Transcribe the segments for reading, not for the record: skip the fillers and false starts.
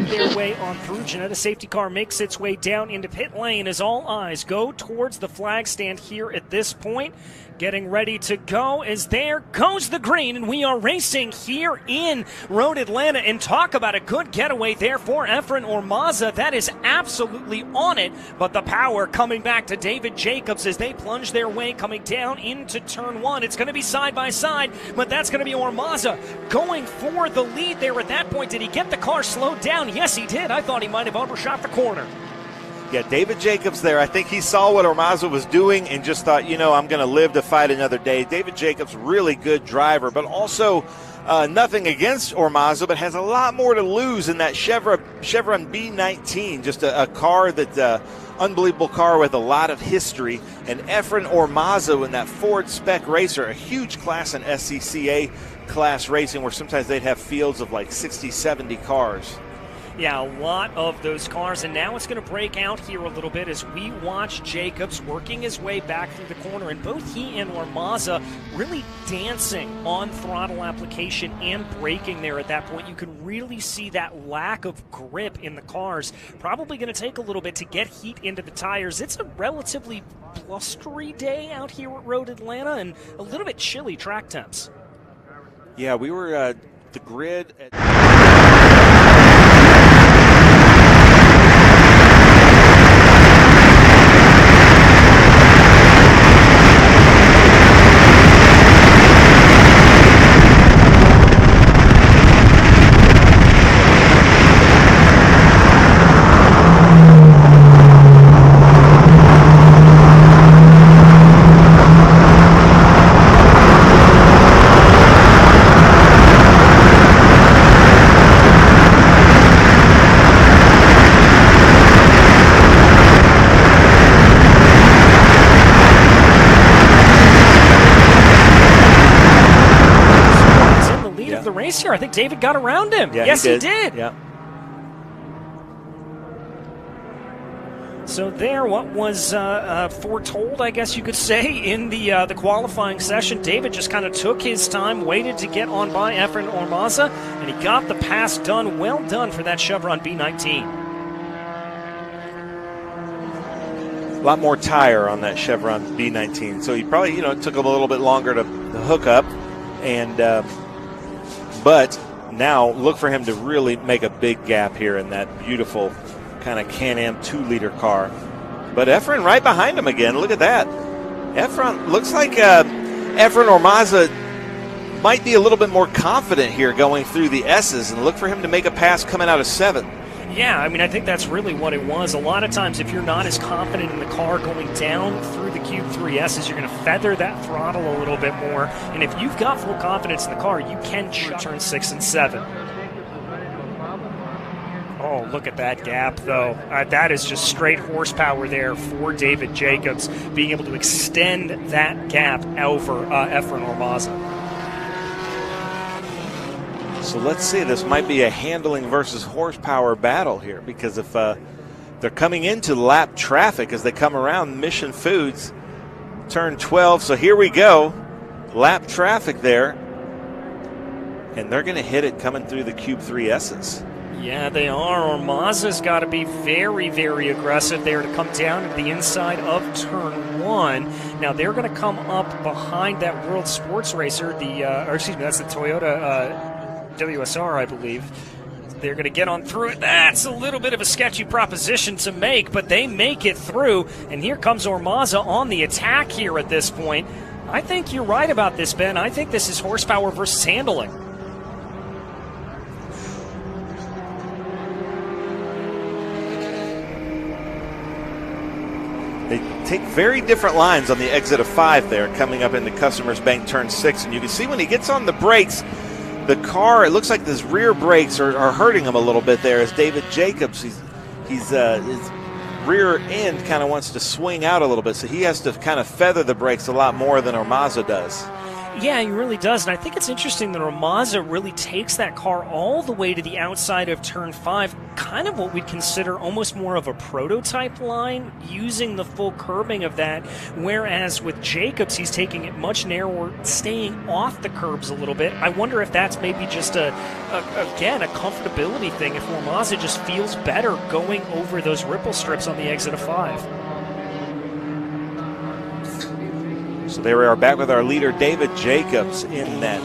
Their way on through. Gina, the safety car makes its way down into pit lane as all eyes go towards the flag stand here at this point. Getting ready to go as there goes the green, and we are racing here in Road Atlanta. And talk about a good getaway there for Efren Ormaza. That is absolutely on it, but the power coming back to David Jacobs as they plunge their way coming down into turn one. It's going to be side by side, but that's going to be Ormaza going for the lead there at that point. Did he get the car slowed down? Yes, he did. I thought he might have overshot the corner. Yeah, David Jacobs there. I think he saw what Ormaza was doing and just thought, I'm going to live to fight another day. David Jacobs, really good driver, but also nothing against Ormaza, but has a lot more to lose in that Chevron B19. Just a car that unbelievable car with a lot of history. And Efren Ormaza in that Ford Spec Racer, a huge class in SCCA class racing where sometimes they'd have fields of like 60, 70 cars. Yeah, a lot of those cars, and now it's going to break out here a little bit as we watch Jacobs working his way back through the corner, and both he and Ormaza really dancing on throttle application and braking there at that point. You can really see that lack of grip in the cars. Probably going to take a little bit to get heat into the tires. It's a relatively blustery day out here at Road Atlanta and a little bit chilly track temps. Yeah, we were the grid at here. I think David got around him. Yeah, yes, he did. Yeah. So there, what was foretold, I guess you could say, in the qualifying session, David just kind of took his time, waited to get on by Efren Ormaza, and he got the pass done. Well done for that Chevron B19. A lot more tire on that Chevron B19, so he probably, it took him a little bit longer to hook up, and but now look for him to really make a big gap here in that beautiful kind of Can-Am 2-liter car. But Efren right behind him again. Look at that. Efren looks like Efren Ormaza might be a little bit more confident here going through the S's, and look for him to make a pass coming out of 7. Yeah, I mean, I think that's really what it was. A lot of times, if you're not as confident in the car going down through the Cube 3S's, you're going to feather that throttle a little bit more. And if you've got full confidence in the car, you can turn 6 and 7. Oh, look at that gap, though. That is just straight horsepower there for David Jacobs, being able to extend that gap over Efren Ormaza. So let's see, this might be a handling versus horsepower battle here, because if they're coming into lap traffic as they come around Mission Foods, turn 12. So here we go, lap traffic there, and they're going to hit it coming through the Cube 3S's. Yeah, they are. Ormaza's got to be very, very aggressive there to come down to the inside of turn 1. Now they're going to come up behind that World Sports Racer, that's the Toyota WSR, I believe. They're going to get on through it. That's a little bit of a sketchy proposition to make, but they make it through. And here comes Ormaza on the attack here at this point. I think you're right about this, Ben. I think this is horsepower versus handling. They take very different lines on the exit of 5 there, coming up into Customers Bank turn 6. And you can see when he gets on the brakes, the car, it looks like his rear brakes are hurting him a little bit there as David Jacobs, his rear end kind of wants to swing out a little bit, so he has to kind of feather the brakes a lot more than Ormaza does. Yeah, he really does. And I think it's interesting that Ormaza really takes that car all the way to the outside of turn 5, kind of what we'd consider almost more of a prototype line, using the full curbing of that. Whereas with Jacobs, he's taking it much narrower, staying off the curbs a little bit. I wonder if that's maybe just again, a comfortability thing, if Ormaza just feels better going over those ripple strips on the exit of 5. So there we are back with our leader, David Jacobs, in that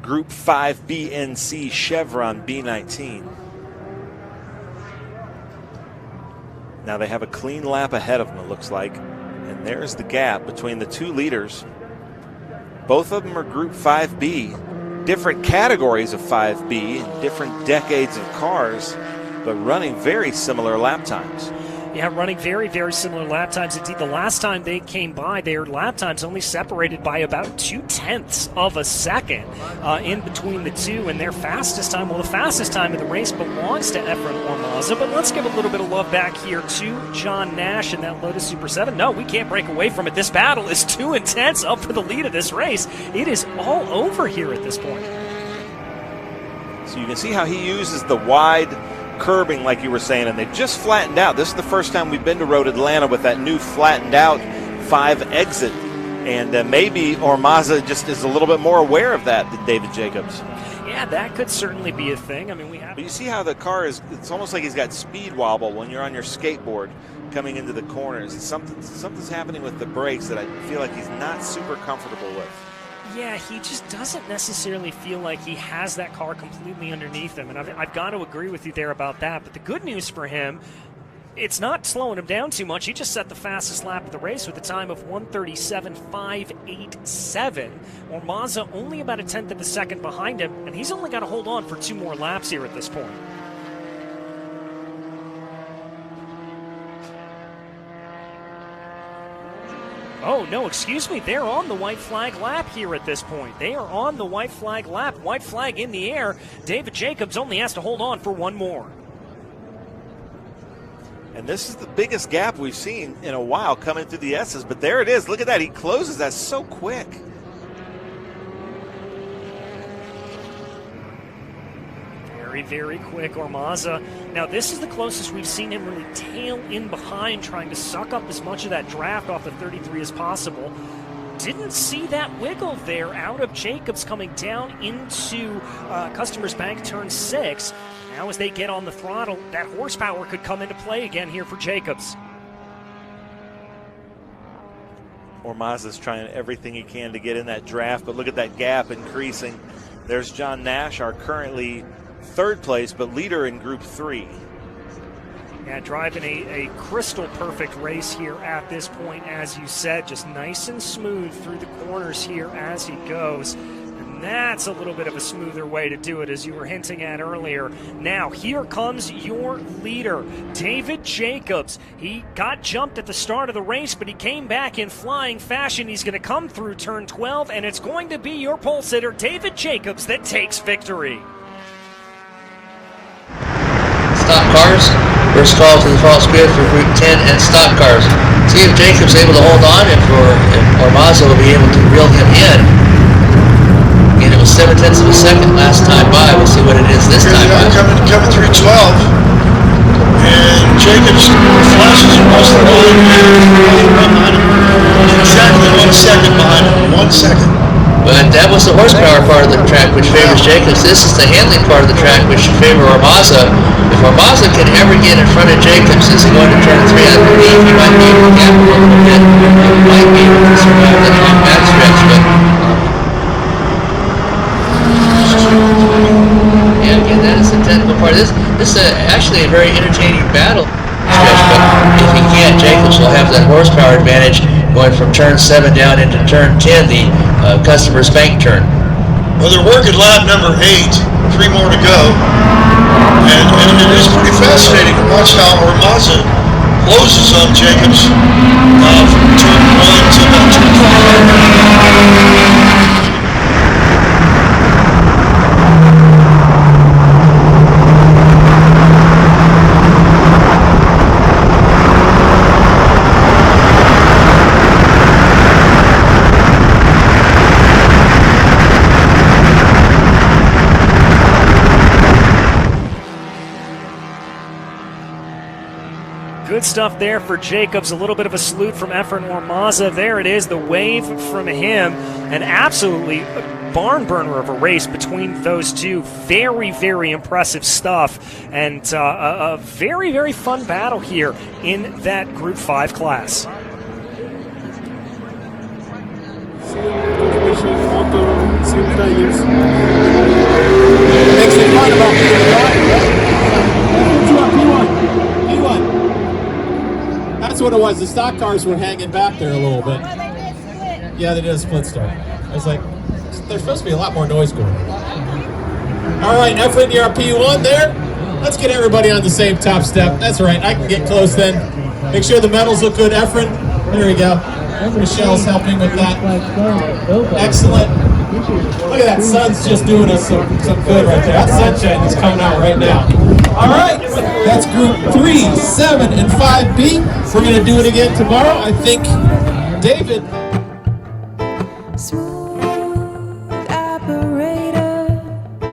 Group 5 BNC Chevron B19. Now they have a clean lap ahead of them, it looks like. And there's the gap between the two leaders. Both of them are Group 5B, different categories of 5B, and different decades of cars, but running very similar lap times. Yeah, running very, very similar lap times. Indeed, the last time they came by, their lap times only separated by about 0.2 of a second in between the two. And their fastest time, well, the fastest time of the race belongs to Efren Ormaza. But let's give a little bit of love back here to John Nash in that Lotus Super 7. No, we can't break away from it. This battle is too intense up for the lead of this race. It is all over here at this point. So you can see how he uses the wide curbing, like you were saying, and they've just flattened out. This is the first time we've been to Road Atlanta with that new flattened out 5 exit, and maybe Ormaza just is a little bit more aware of that than David Jacobs. Yeah, that could certainly be a thing. I mean, we have. But you see how the car is, it's almost like he's got speed wobble when you're on your skateboard coming into the corners. Something's happening with the brakes that I feel like he's not super comfortable with. Yeah, he just doesn't necessarily feel like he has that car completely underneath him, and I've got to agree with you there about that. But the good news for him, it's not slowing him down too much. He just set the fastest lap of the race with a time of 1:37.587. Ormaza only about 1/10 of a second behind him, and he's only got to hold on for 2 more laps here at this point. Oh, no, excuse me. They're on the white flag lap here at this point. They are on the white flag lap. White flag in the air. David Jacobs only has to hold on for 1 more. And this is the biggest gap we've seen in a while coming through the S's. But there it is. Look at that. He closes that so quick. Very, very quick, Ormaza. Now, this is the closest we've seen him really tail in behind, trying to suck up as much of that draft off the 33 as possible. Didn't see that wiggle there out of Jacobs coming down into Customers Bank turn 6. Now as they get on the throttle, that horsepower could come into play again here for Jacobs. Ormaza's trying everything he can to get in that draft, but look at that gap increasing. There's John Nash, our currently 3rd place, but leader in Group 3. Yeah, driving a crystal perfect race here at this point, as you said, just nice and smooth through the corners here as he goes. And that's a little bit of a smoother way to do it, as you were hinting at earlier. Now, here comes your leader, David Jacobs. He got jumped at the start of the race, but he came back in flying fashion. He's going to come through turn 12, and it's going to be your pole sitter, David Jacobs, that takes victory. Stock cars, first call to the false grid for Group 10 and stock cars. See if Jacobs is able to hold on, if Ormaza will be able to reel him in. Again, it was 0.7 of a second last time by. We'll see what it is this time by. Coming through 12, and Jacobs flashes across the line and behind him. Exactly 1 second behind him. 1 second. But that was the horsepower part of the track, which favors Jacobs. This is the handling part of the track, which should favor Ormaza. If Ormaza can ever get in front of Jacobs as he going to turn 3, I believe he might be able to gap a little bit. He might be able to survive that long back stretch. But yeah, again, that is the technical part. This is actually a very entertaining battle stretch. But if he can't, Jacobs will have that horsepower advantage going from turn 7 down into turn 10, the Customers Bank turn. Well, they're working lap number 8, 3 more to go, and it is pretty fascinating to watch how Ormaza closes on Jacobs from turn 1 to about turn 5. Good stuff there for Jacobs. A little bit of a salute from Efren Ormaza. There it is, the wave from him. An absolutely barn burner of a race between those two. Very, very impressive stuff. And a very, very fun battle here in that Group 5 class. Makes it fun about P1. That's what it was. The stock cars were hanging back there a little bit. Yeah, they did a split start. I was like, there's supposed to be a lot more noise going on. All right, Efren, you're on P1 there. Let's get everybody on the same top step. That's right. I can get close then. Make sure the medals look good. Efren, there we go. Michelle's helping with that. Excellent. Look at that, sun's just doing us some good right there. That sunshine is coming out right now. All right, that's Group 3, 7, and 5B. We're going to do it again tomorrow. I think David...